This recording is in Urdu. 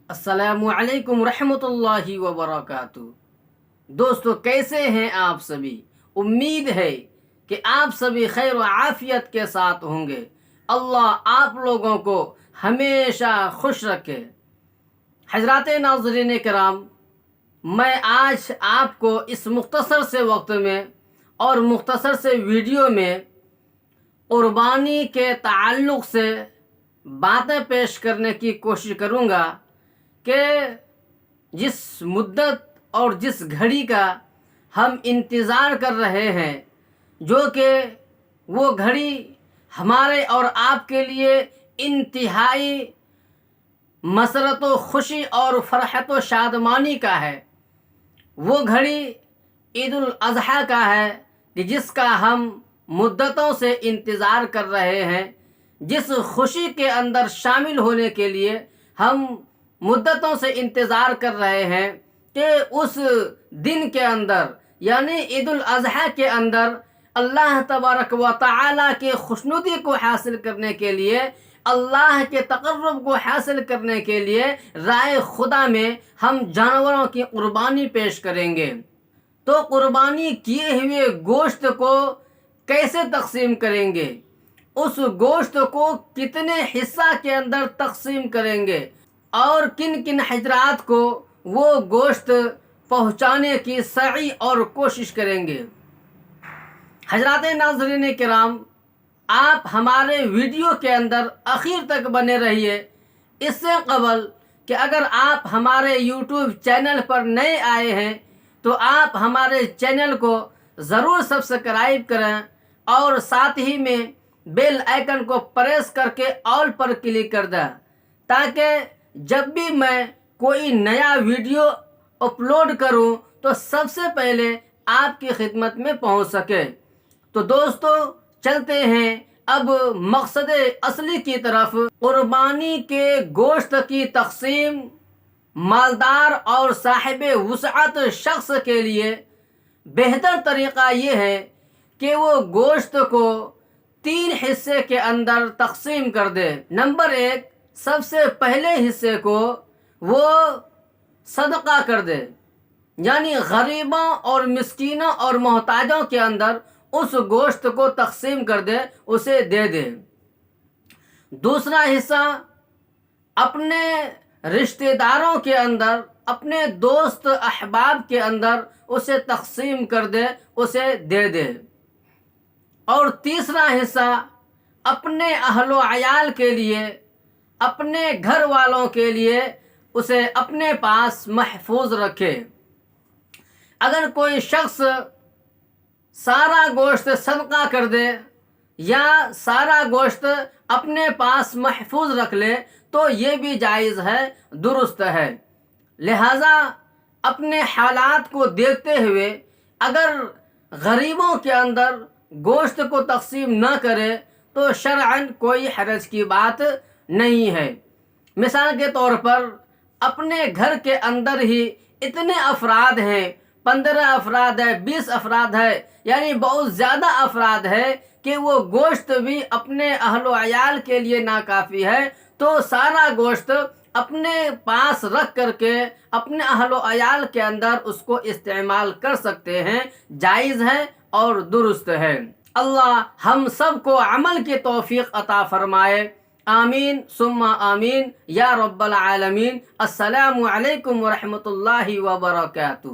السلام علیکم ورحمۃ اللہ وبرکاتہ۔ دوستو، کیسے ہیں آپ سبھی؟ امید ہے کہ آپ سبھی خیر و عافیت کے ساتھ ہوں گے۔ اللہ آپ لوگوں کو ہمیشہ خوش رکھے۔ حضرات ناظرین کرام، میں آج آپ کو اس مختصر سے وقت میں اور مختصر سے ویڈیو میں قربانی کے تعلق سے باتیں پیش کرنے کی کوشش کروں گا کہ جس مدت اور جس گھڑی کا ہم انتظار کر رہے ہیں، جو کہ وہ گھڑی ہمارے اور آپ کے لیے انتہائی مسرت و خوشی اور فرحت و شادمانی کا ہے، وہ گھڑی عید الاضحیٰ کا ہے کہ جس کا ہم مدتوں سے انتظار کر رہے ہیں، جس خوشی کے اندر شامل ہونے کے لیے ہم مدتوں سے انتظار کر رہے ہیں کہ اس دن کے اندر یعنی عید الاضحیٰ کے اندر اللہ تبارک و تعالیٰ کی خوشنودی کو حاصل کرنے کے لیے، اللہ کے تقرب کو حاصل کرنے کے لیے رائے خدا میں ہم جانوروں کی قربانی پیش کریں گے۔ تو قربانی کیے ہوئے گوشت کو کیسے تقسیم کریں گے، اس گوشت کو کتنے حصہ کے اندر تقسیم کریں گے، اور کن کن حضرات کو وہ گوشت پہنچانے کی سعی اور کوشش کریں گے۔ حضرات ناظرین کرام، آپ ہمارے ویڈیو کے اندر آخر تک بنے رہیے۔ اس سے قبل کہ اگر آپ ہمارے یوٹیوب چینل پر نئے آئے ہیں تو آپ ہمارے چینل کو ضرور سبسکرائب کریں اور ساتھ ہی میں بیل آئیکن کو پریس کر کے آل پر کلک کر دیں، تاکہ جب بھی میں کوئی نیا ویڈیو اپلوڈ کروں تو سب سے پہلے آپ کی خدمت میں پہنچ سکے۔ تو دوستو، چلتے ہیں اب مقصد اصلی کی طرف۔ قربانی کے گوشت کی تقسیم مالدار اور صاحب وسعت شخص کے لیے بہتر طریقہ یہ ہے کہ وہ گوشت کو 3 حصے کے اندر تقسیم کر دے۔ نمبر 1، سب سے پہلے حصے کو وہ صدقہ کر دے، یعنی غریبوں اور مسکینوں اور محتاجوں کے اندر اس گوشت کو تقسیم کر دے، اسے دے دے۔ دوسرا حصہ اپنے رشتہ داروں کے اندر، اپنے دوست احباب کے اندر اسے تقسیم کر دے، اسے دے دے۔ اور تیسرا حصہ اپنے اہل و عیال کے لیے، اپنے گھر والوں کے لیے اسے اپنے پاس محفوظ رکھے۔ اگر کوئی شخص سارا گوشت صدقہ کر دے یا سارا گوشت اپنے پاس محفوظ رکھ لے تو یہ بھی جائز ہے، درست ہے۔ لہذا اپنے حالات کو دیکھتے ہوئے اگر غریبوں کے اندر گوشت کو تقسیم نہ کرے تو شرعاً کوئی حرج کی بات نہیں ہے۔ مثال کے طور پر اپنے گھر کے اندر ہی اتنے افراد ہیں، 15 افراد ہے، 20 افراد ہے، یعنی بہت زیادہ افراد ہے کہ وہ گوشت بھی اپنے اہل و عیال کے لیے ناکافی ہے، تو سارا گوشت اپنے پاس رکھ کر کے اپنے اہل و عیال کے اندر اس کو استعمال کر سکتے ہیں، جائز ہے اور درست ہے۔ اللہ ہم سب کو عمل کی توفیق عطا فرمائے، آمین ثم آمین یا رب العالمین۔ السلام علیکم ورحمۃ اللہ وبرکاتہ۔